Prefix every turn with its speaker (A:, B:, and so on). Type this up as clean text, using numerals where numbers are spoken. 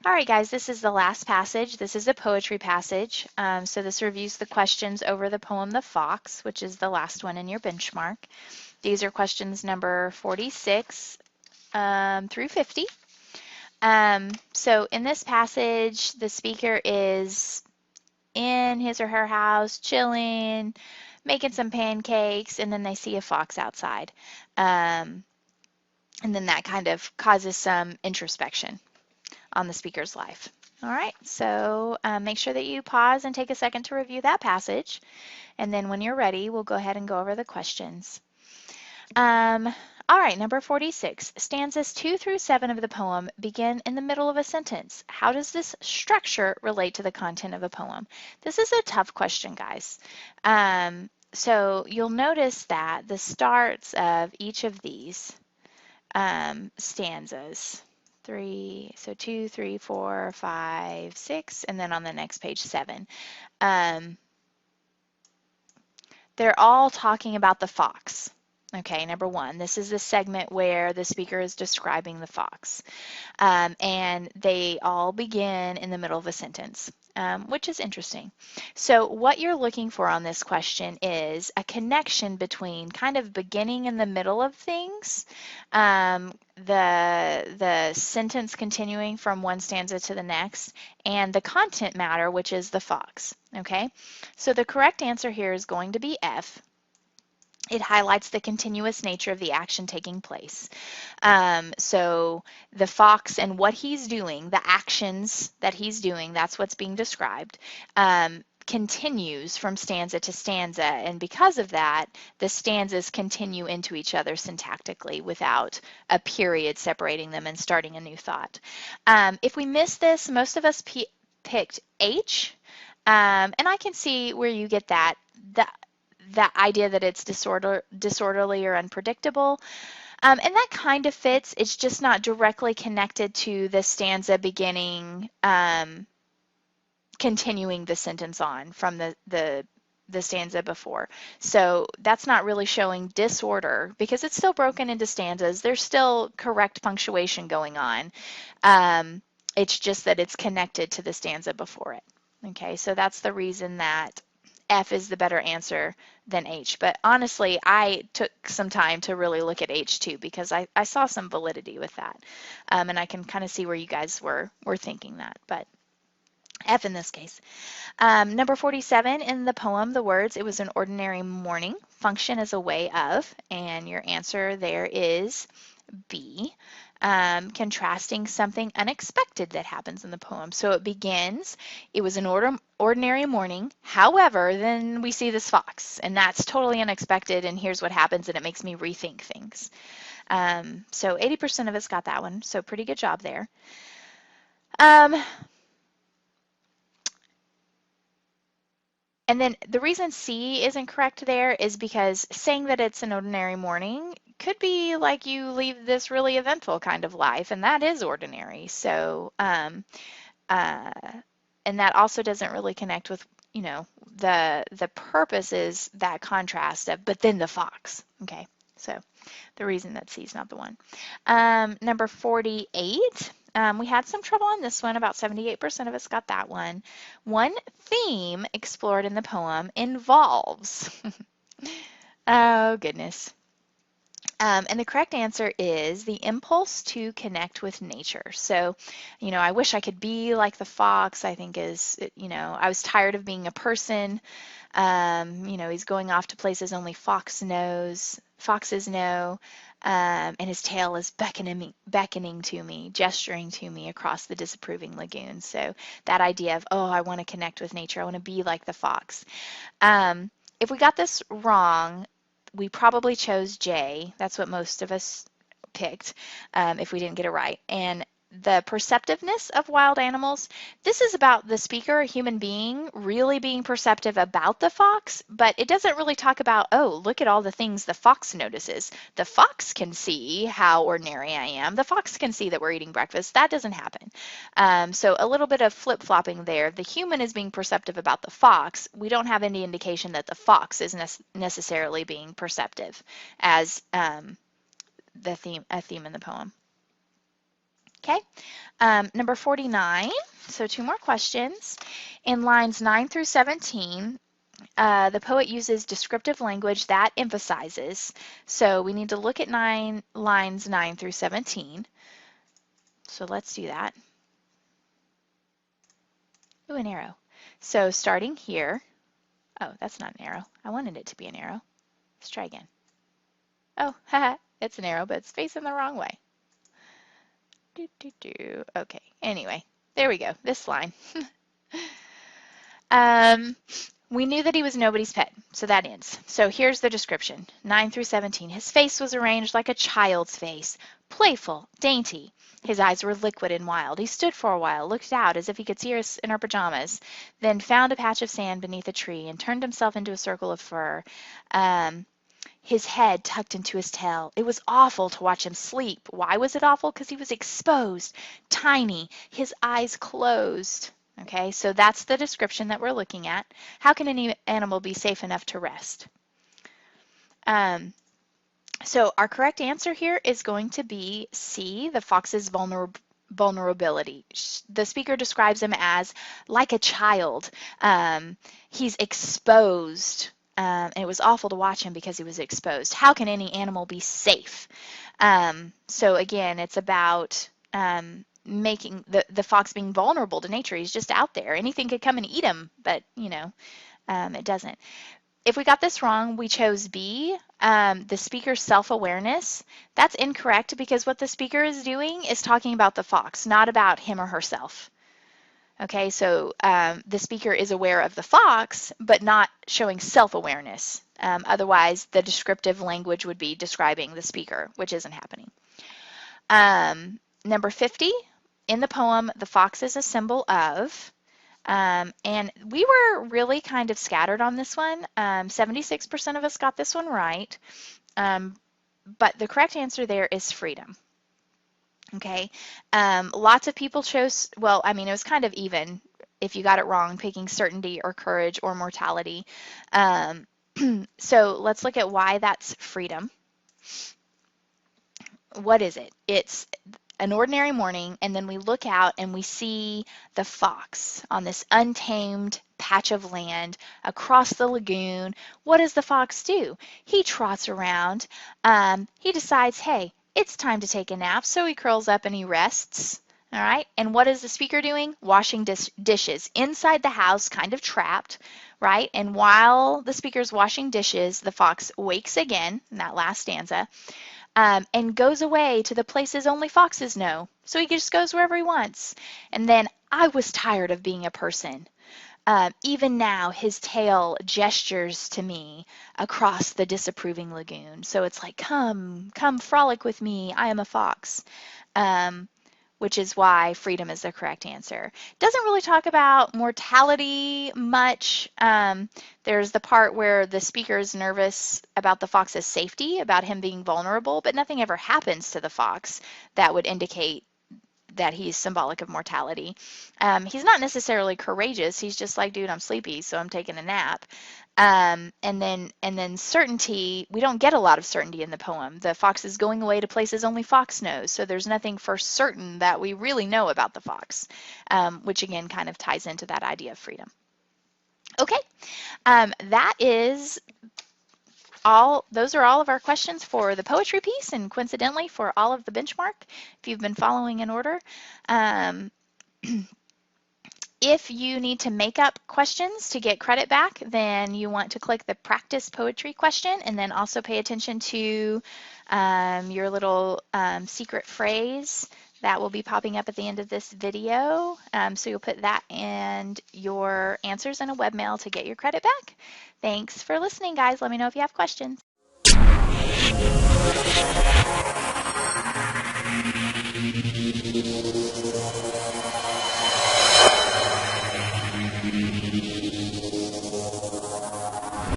A: All right, guys, this is the last passage. This is a poetry passage. So this reviews the questions over the poem The Fox, which is the last one in your benchmark. These are questions number 46 through 50. So in this passage, the speaker is in his or her house, chilling, making some pancakes, and then they see a fox outside. And then that kind of causes some introspection on the speaker's life. All right, so make sure that you pause and take a second to review that passage. And then when you're ready, we'll go ahead and go over the questions. All right, number 46. Stanzas 2 through 7 of the poem begin in the middle of a sentence. How does this structure relate to the content of a poem? This is a tough question, guys. So you'll notice that the starts of each of these stanzas, 2, 3, 4, 5, 6, and then on the next page 7. They're all talking about the fox. Okay, number 1, this is the segment where the speaker is describing the fox. And they all begin in the middle of a sentence, which is interesting. So what you're looking for on this question is a connection between kind of beginning in the middle of things, the sentence continuing from one stanza to the next, and the content matter, which is the fox. Okay, so the correct answer here is going to be F. It highlights the continuous nature of the action taking place. So the fox and what he's doing, the actions that he's doing, that's what's being described, continues from stanza to stanza. And because of that, the stanzas continue into each other syntactically without a period separating them and starting a new thought. If we missed this, most of us picked H. And I can see where you get that idea that it's disorderly or unpredictable. And that kind of fits. It's just not directly connected to the stanza beginning, continuing the sentence on from the stanza before. So that's not really showing disorder because it's still broken into stanzas. There's still correct punctuation going on. It's just that it's connected to the stanza before it. Okay, so that's the reason that F is the better answer than H. But honestly, I took some time to really look at H too because I saw some validity with that. And I can kind of see where you guys were thinking that. But F in this case. Number 47 in the poem, the words, "It was an ordinary morning," function as a way of, and your answer there is B. Contrasting something unexpected that happens in the poem. So it begins, it was an ordinary morning, however, then we see this fox, and that's totally unexpected, and here's what happens, and it makes me rethink things. So 80% of us got that one, so pretty good job there. And then the reason C isn't correct there is because saying that it's an ordinary morning could be like you leave this really eventful kind of life, and that is ordinary. So, and that also doesn't really connect with, you know, the purpose is that contrast of, but then the fox. Okay, so the reason that C is not the one. Number 48. We had some trouble on this one. About 78% of us got that one. One theme explored in the poem involves. Oh, goodness. And the correct answer is the impulse to connect with nature. So, you know, I wish I could be like the fox, I think is, you know, I was tired of being a person. You know, he's going off to places only foxes know. And his tail is beckoning to me, gesturing to me across the disapproving lagoon. So that idea of, oh, I want to connect with nature. I want to be like the fox. If we got this wrong, we probably chose J. That's what most of us picked if we didn't get it right. And the perceptiveness of wild animals, this is about the speaker, a human being, really being perceptive about the fox, but it doesn't really talk about, oh, look at all the things the fox notices. The fox can see how ordinary I am. The fox can see that we're eating breakfast. That doesn't happen. So a little bit of flip-flopping there. The human is being perceptive about the fox. We don't have any indication that the fox is necessarily being perceptive as a theme in the poem. Okay, number 49, so 2 more questions. In lines 9 through 17, the poet uses descriptive language that emphasizes. So we need to look at lines 9 through 17. So let's do that. Ooh, an arrow. So starting here, oh, that's not an arrow. I wanted it to be an arrow. Let's try again. Oh, haha, it's an arrow, but it's facing the wrong way. Okay, anyway, there we go, this line. We knew that he was nobody's pet, so that ends. So here's the description, 9 through 17. His face was arranged like a child's face, playful, dainty. His eyes were liquid and wild. He stood for a while, looked out as if he could see us in our pajamas, then found a patch of sand beneath a tree and turned himself into a circle of fur. His head tucked into his tail. It was awful to watch him sleep. Why was it awful? Because he was exposed, tiny, his eyes closed. Okay, so that's the description that we're looking at. How can any animal be safe enough to rest? So our correct answer here is going to be C, the fox's vulnerability. The speaker describes him as like a child. He's exposed. It was awful to watch him because he was exposed. How can any animal be safe? So again, it's about making the fox being vulnerable to nature. He's just out there. Anything could come and eat him, but you know, it doesn't. If we got this wrong, we chose B, the speaker's self-awareness. That's incorrect because what the speaker is doing is talking about the fox, not about him or herself. Okay, so the speaker is aware of the fox, but not showing self-awareness. Otherwise, the descriptive language would be describing the speaker, which isn't happening. Number 50, in the poem, the fox is a symbol of, and we were really kind of scattered on this one. 76% of us got this one right, but the correct answer there is freedom. Okay, lots of people chose, well, I mean, it was kind of even if you got it wrong, picking certainty or courage or mortality. So let's look at why that's freedom. What is it? It's an ordinary morning, and then we look out and we see the fox on this untamed patch of land across the lagoon. What does the fox do? He trots around. He decides, hey, it's time to take a nap, so he curls up and he rests. All right, and what is the speaker doing? Washing dishes inside the house, kind of trapped, right? And while the speaker's washing dishes, the fox wakes again in that last stanza, and goes away to the places only foxes know. So he just goes wherever he wants. And then I was tired of being a person. Even now, his tail gestures to me across the disapproving lagoon. So it's like, come frolic with me. I am a fox. Which is why freedom is the correct answer. Doesn't really talk about mortality much. There's the part where the speaker is nervous about the fox's safety, about him being vulnerable, but nothing ever happens to the fox that would indicate that he's symbolic of mortality. He's not necessarily courageous. He's just like, dude, I'm sleepy, so I'm taking a nap. And then certainty, we don't get a lot of certainty in the poem. The fox is going away to places only fox knows, so there's nothing for certain that we really know about the fox, which again kind of ties into that idea of freedom. Okay, that is all. Those are all of our questions for the poetry piece, and coincidentally for all of the benchmark, if you've been following in order. If you need to make up questions to get credit back, then you want to click the practice poetry question, and then also pay attention to your little secret phrase that will be popping up at the end of this video. So you'll put that and your answers in a webmail to get your credit back. Thanks for listening, guys. Let me know if you have questions.